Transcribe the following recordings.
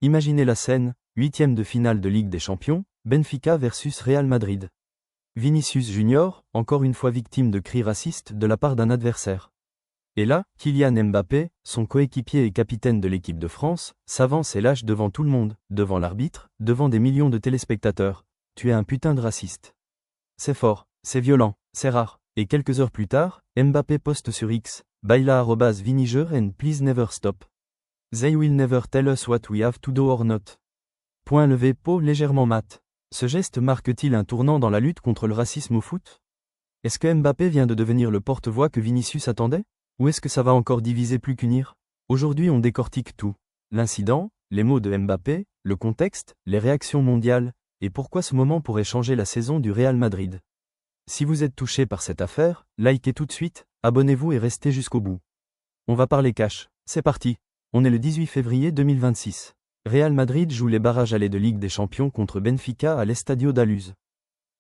Imaginez la scène, 8e de finale de Ligue des Champions, Benfica versus Real Madrid. Vinicius Junior, encore une fois victime de cris racistes de la part d'un adversaire. Et là, Kylian Mbappé, son coéquipier et capitaine de l'équipe de France, s'avance et lâche devant tout le monde, devant l'arbitre, devant des millions de téléspectateurs. Tu es un putain de raciste. C'est fort, c'est violent, c'est rare. Et quelques heures plus tard, Mbappé poste sur X, Baila @Viniger and please never stop. They will never tell us what we have to do or not. Point levé, peau légèrement mat. Ce geste marque-t-il un tournant dans la lutte contre le racisme au foot? Est-ce que Mbappé vient de devenir le porte-voix que Vinicius attendait? Ou est-ce que ça va encore diviser plus qu'unir? Aujourd'hui on décortique tout. L'incident, les mots de Mbappé, le contexte, les réactions mondiales, et pourquoi ce moment pourrait changer la saison du Real Madrid. Si vous êtes touché par cette affaire, likez tout de suite, abonnez-vous et restez jusqu'au bout. On va parler cash, c'est parti. On est le 18 février 2026. Real Madrid joue les barrages allés de Ligue des Champions contre Benfica à l'Estadio da Luz.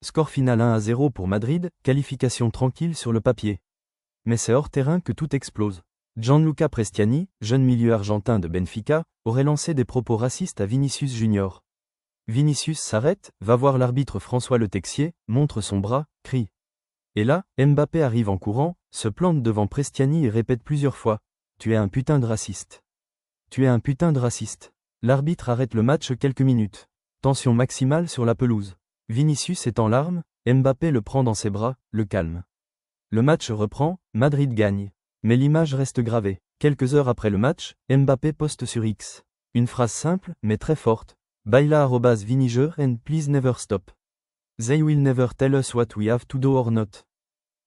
Score final 1-0 pour Madrid, qualification tranquille sur le papier. Mais c'est hors terrain que tout explose. Gianluca Prestiani, jeune milieu argentin de Benfica, aurait lancé des propos racistes à Vinicius Junior. Vinicius s'arrête, va voir l'arbitre François Le Texier, montre son bras, crie. Et là, Mbappé arrive en courant, se plante devant Prestiani et répète plusieurs fois « Tu es un putain de raciste. Tu es un putain de raciste ». L'arbitre arrête le match quelques minutes. Tension maximale sur la pelouse. Vinicius est en larmes, Mbappé le prend dans ses bras, le calme. Le match reprend, Madrid gagne. Mais l'image reste gravée. Quelques heures après le match, Mbappé poste sur X. Une phrase simple, mais très forte. Baila @Viniger and please never stop. They will never tell us what we have to do or not.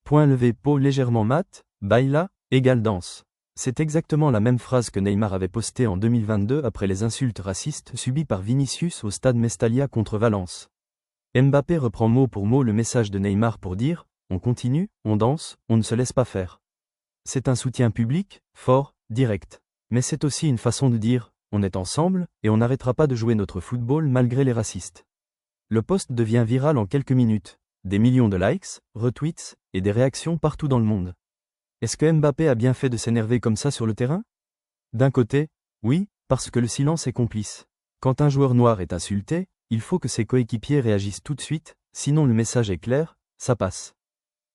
Point levé, peau légèrement mat, baila, égale danse. C'est exactement la même phrase que Neymar avait postée en 2022 après les insultes racistes subies par Vinicius au stade Mestalla contre Valence. Mbappé reprend mot pour mot le message de Neymar pour dire « On continue, on danse, on ne se laisse pas faire ». C'est un soutien public, fort, direct. Mais c'est aussi une façon de dire « On est ensemble, et on n'arrêtera pas de jouer notre football malgré les racistes ». Le post devient viral en quelques minutes. Des millions de likes, retweets, et des réactions partout dans le monde. Est-ce que Mbappé a bien fait de s'énerver comme ça sur le terrain? D'un côté, oui, parce que le silence est complice. Quand un joueur noir est insulté, il faut que ses coéquipiers réagissent tout de suite, sinon le message est clair, ça passe.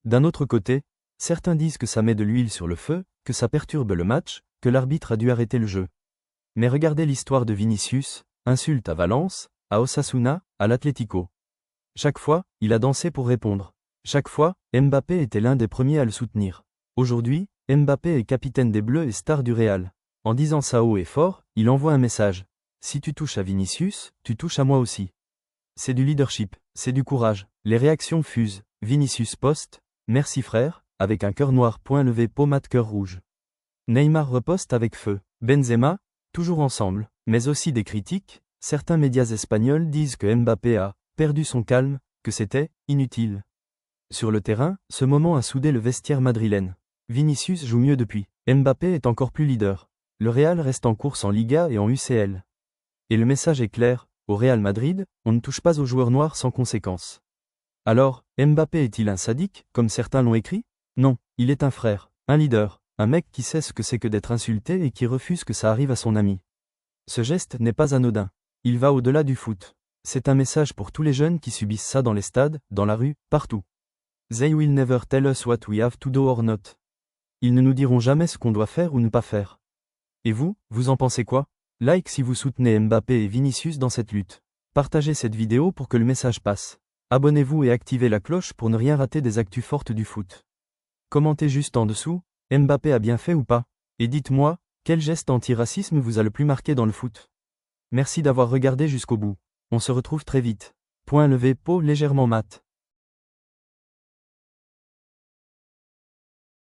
D'un autre côté, certains disent que ça met de l'huile sur le feu, que ça perturbe le match, que l'arbitre a dû arrêter le jeu. Mais regardez l'histoire de Vinicius, insulte à Valence, à Osasuna, à l'Atlético. Chaque fois, il a dansé pour répondre. Chaque fois, Mbappé était l'un des premiers à le soutenir. Aujourd'hui, Mbappé est capitaine des Bleus et star du Real. En disant ça haut et fort, il envoie un message. Si tu touches à Vinicius, tu touches à moi aussi. C'est du leadership, c'est du courage. Les réactions fusent. Vinicius poste, merci frère, avec un cœur noir point levé pommade cœur rouge. Neymar reposte avec feu. Benzema, toujours ensemble, mais aussi des critiques. Certains médias espagnols disent que Mbappé a perdu son calme, que c'était inutile. Sur le terrain, ce moment a soudé le vestiaire madrilène. Vinicius joue mieux depuis. Mbappé est encore plus leader. Le Real reste en course en Liga et en UCL. Et le message est clair, au Real Madrid, on ne touche pas aux joueurs noirs sans conséquence. Alors, Mbappé est-il un sadique, comme certains l'ont écrit? Non, il est un frère, un leader, un mec qui sait ce que c'est que d'être insulté et qui refuse que ça arrive à son ami. Ce geste n'est pas anodin. Il va au-delà du foot. C'est un message pour tous les jeunes qui subissent ça dans les stades, dans la rue, partout. They will never tell us what we have to do or not. Ils ne nous diront jamais ce qu'on doit faire ou ne pas faire. Et vous, vous en pensez quoi? Like si vous soutenez Mbappé et Vinicius dans cette lutte. Partagez cette vidéo pour que le message passe. Abonnez-vous et activez la cloche pour ne rien rater des actus fortes du foot. Commentez juste en dessous, Mbappé a bien fait ou pas? Et dites-moi, quel geste anti-racisme vous a le plus marqué dans le foot? Merci d'avoir regardé jusqu'au bout. On se retrouve très vite. Point levé, peau légèrement mat.